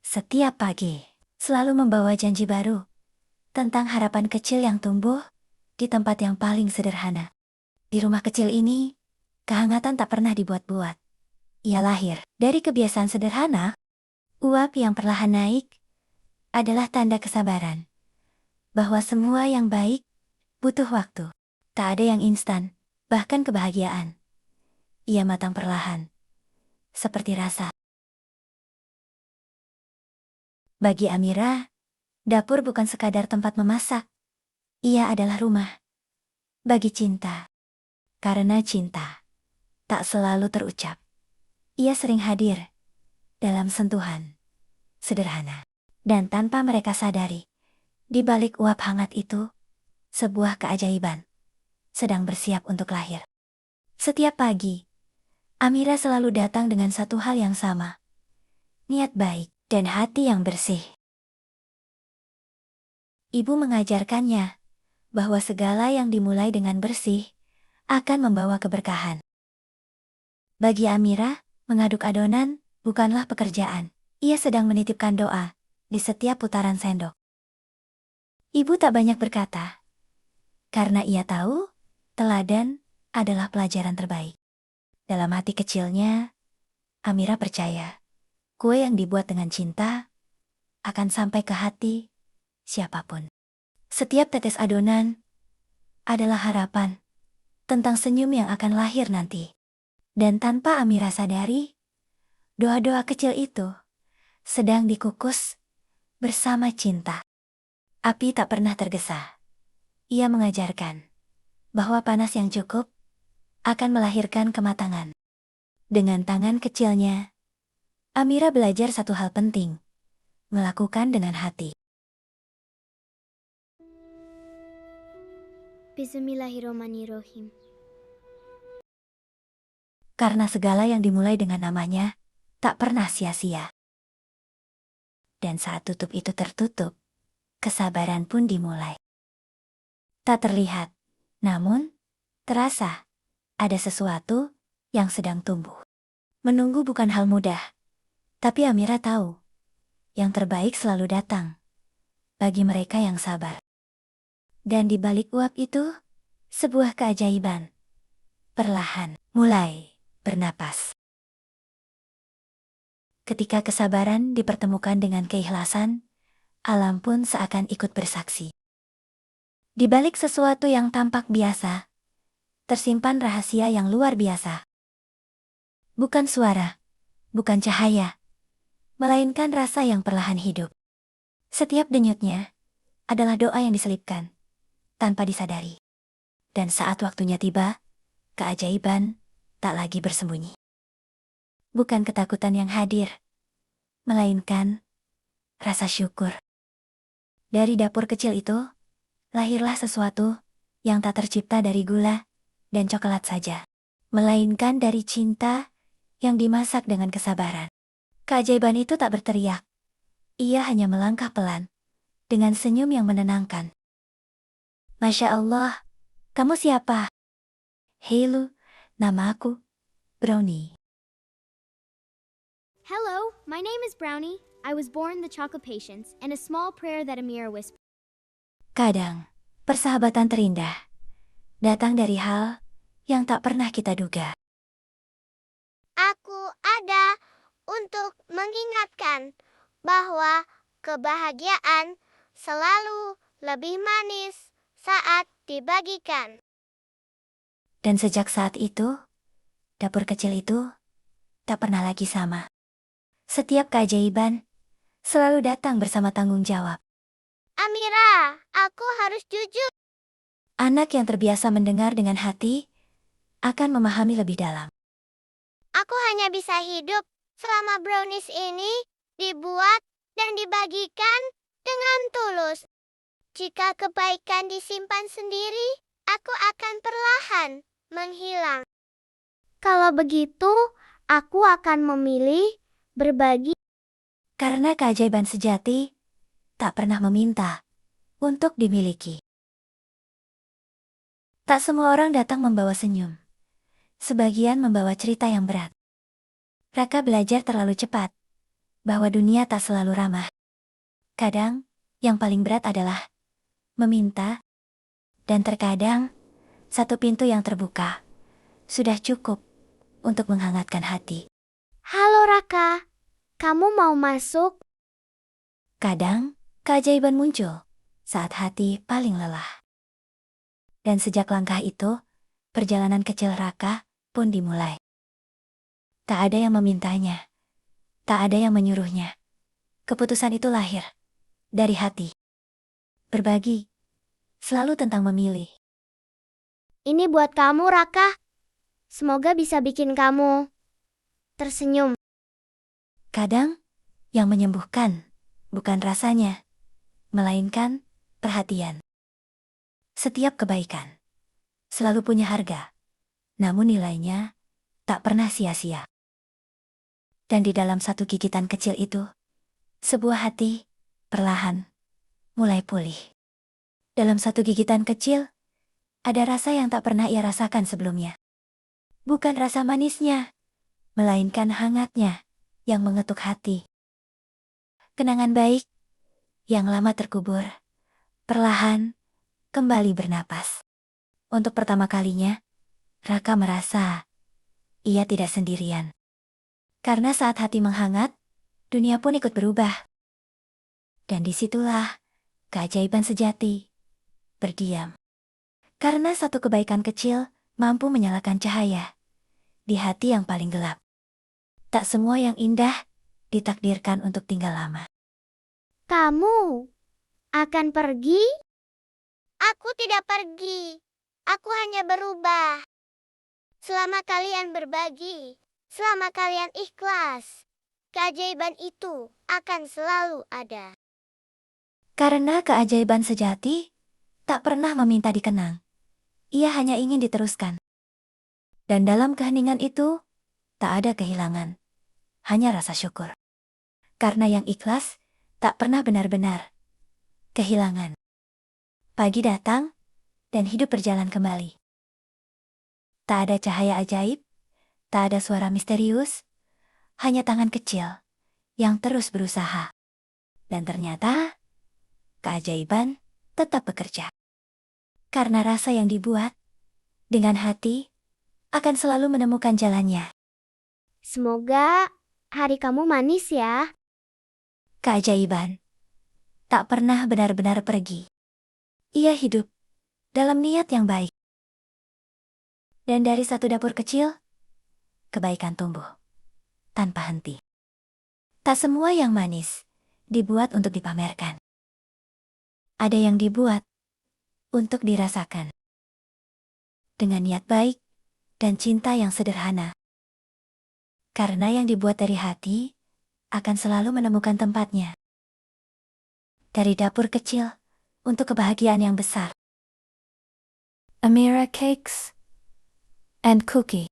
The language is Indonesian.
Setiap pagi, selalu membawa janji baru tentang harapan kecil yang tumbuh di tempat yang paling sederhana. Di rumah kecil ini, kehangatan tak pernah dibuat-buat. Ia lahir dari kebiasaan sederhana. Uap yang perlahan naik adalah tanda kesabaran, bahwa semua yang baik butuh waktu. Tak ada yang instan, bahkan kebahagiaan. Ia matang perlahan, seperti rasa. Bagi Amira, dapur bukan sekadar tempat memasak. Ia adalah rumah. Bagi cinta. Karena cinta tak selalu terucap. Ia sering hadir dalam sentuhan sederhana. Dan tanpa mereka sadari, di balik uap hangat itu, sebuah keajaiban sedang bersiap untuk lahir. Setiap pagi, Amira selalu datang dengan satu hal yang sama. Niat baik dan hati yang bersih. Ibu mengajarkannya bahwa segala yang dimulai dengan bersih akan membawa keberkahan. Bagi Amira, mengaduk adonan bukanlah pekerjaan. Ia sedang menitipkan doa di setiap putaran sendok. Ibu tak banyak berkata, karena ia tahu teladan adalah pelajaran terbaik. Dalam hati kecilnya, Amira percaya kue yang dibuat dengan cinta akan sampai ke hati siapapun. Setiap tetes adonan adalah harapan tentang senyum yang akan lahir nanti. Dan tanpa Amira sadari, doa-doa kecil itu sedang dikukus bersama cinta. Api tak pernah tergesa. Ia mengajarkan bahwa panas yang cukup akan melahirkan kematangan. Dengan tangan kecilnya, Amira belajar satu hal penting, melakukan dengan hati. Bismillahirrahmanirrahim. Karena segala yang dimulai dengan namanya tak pernah sia-sia. Dan saat tutup itu tertutup, kesabaran pun dimulai. Tak terlihat, namun terasa ada sesuatu yang sedang tumbuh. Menunggu bukan hal mudah, tapi Amira tahu yang terbaik selalu datang bagi mereka yang sabar. Dan di balik uap itu, sebuah keajaiban perlahan mulai bernapas. Ketika kesabaran dipertemukan dengan keikhlasan, alam pun seakan ikut bersaksi. Di balik sesuatu yang tampak biasa, tersimpan rahasia yang luar biasa. Bukan suara, bukan cahaya, melainkan rasa yang perlahan hidup. Setiap denyutnya adalah doa yang diselipkan, tanpa disadari. Dan saat waktunya tiba, keajaiban tak lagi bersembunyi. Bukan ketakutan yang hadir, melainkan rasa syukur. Dari dapur kecil itu, lahirlah sesuatu yang tak tercipta dari gula dan coklat saja, melainkan dari cinta yang dimasak dengan kesabaran. Keajaiban itu tak berteriak. Ia hanya melangkah pelan, dengan senyum yang menenangkan. Masya Allah, kamu siapa? Halo, nama aku Brownie. Hello, my name is Brownie. I was born the chocolate patience and a small prayer that Amira whispered. Kadang, persahabatan terindah datang dari hal yang tak pernah kita duga. Aku ada untuk mengingatkan bahwa kebahagiaan selalu lebih manis saat dibagikan. Dan sejak saat itu, dapur kecil itu tak pernah lagi sama. Setiap keajaiban selalu datang bersama tanggung jawab. Amira, aku harus jujur. Anak yang terbiasa mendengar dengan hati akan memahami lebih dalam. Aku hanya bisa hidup selama brownies ini dibuat dan dibagikan dengan tulus. Jika kebaikan disimpan sendiri, aku akan perlahan menghilang. Kalau begitu, aku akan memilih berbagi. Karena keajaiban sejati tak pernah meminta untuk dimiliki. Tak semua orang datang membawa senyum. Sebagian membawa cerita yang berat. Raka belajar terlalu cepat, bahwa dunia tak selalu ramah. Kadang, yang paling berat adalah meminta, dan terkadang, satu pintu yang terbuka sudah cukup untuk menghangatkan hati. Halo Raka, kamu mau masuk? Kadang, keajaiban muncul saat hati paling lelah. Dan sejak langkah itu, perjalanan kecil Raka pun dimulai. Tak ada yang memintanya, tak ada yang menyuruhnya. Keputusan itu lahir dari hati. Berbagi, selalu tentang memilih. Ini buat kamu Raka. Semoga bisa bikin kamu tersenyum. Kadang, yang menyembuhkan bukan rasanya, melainkan perhatian. Setiap kebaikan selalu punya harga, namun nilainya tak pernah sia-sia. Dan di dalam satu gigitan kecil itu, sebuah hati perlahan mulai pulih. Dalam satu gigitan kecil, ada rasa yang tak pernah ia rasakan sebelumnya. Bukan rasa manisnya, melainkan hangatnya yang mengetuk hati. Kenangan baik yang lama terkubur, perlahan kembali bernapas. Untuk pertama kalinya, Raka merasa ia tidak sendirian. Karena saat hati menghangat, dunia pun ikut berubah. Dan disitulah keajaiban sejati berdiam. Karena satu kebaikan kecil mampu menyalakan cahaya di hati yang paling gelap. Tak semua yang indah ditakdirkan untuk tinggal lama. Kamu akan pergi? Aku tidak pergi. Aku hanya berubah. Selama kalian berbagi, selama kalian ikhlas, keajaiban itu akan selalu ada. Karena keajaiban sejati tak pernah meminta dikenang. Ia hanya ingin diteruskan. Dan dalam keheningan itu, tak ada kehilangan. Hanya rasa syukur. Karena yang ikhlas tak pernah benar-benar kehilangan. Pagi datang, dan hidup berjalan kembali. Tak ada cahaya ajaib, tak ada suara misterius, hanya tangan kecil yang terus berusaha. Dan ternyata, keajaiban tetap bekerja. Karena rasa yang dibuat dengan hati akan selalu menemukan jalannya. Semoga hari kamu manis ya. Keajaiban tak pernah benar-benar pergi. Ia hidup dalam niat yang baik. Dan dari satu dapur kecil, kebaikan tumbuh tanpa henti. Tak semua yang manis dibuat untuk dipamerkan. Ada yang dibuat untuk dirasakan. Dengan niat baik dan cinta yang sederhana. Karena yang dibuat dari hati akan selalu menemukan tempatnya. Dari dapur kecil untuk kebahagiaan yang besar. Amira Cakes and Cookie.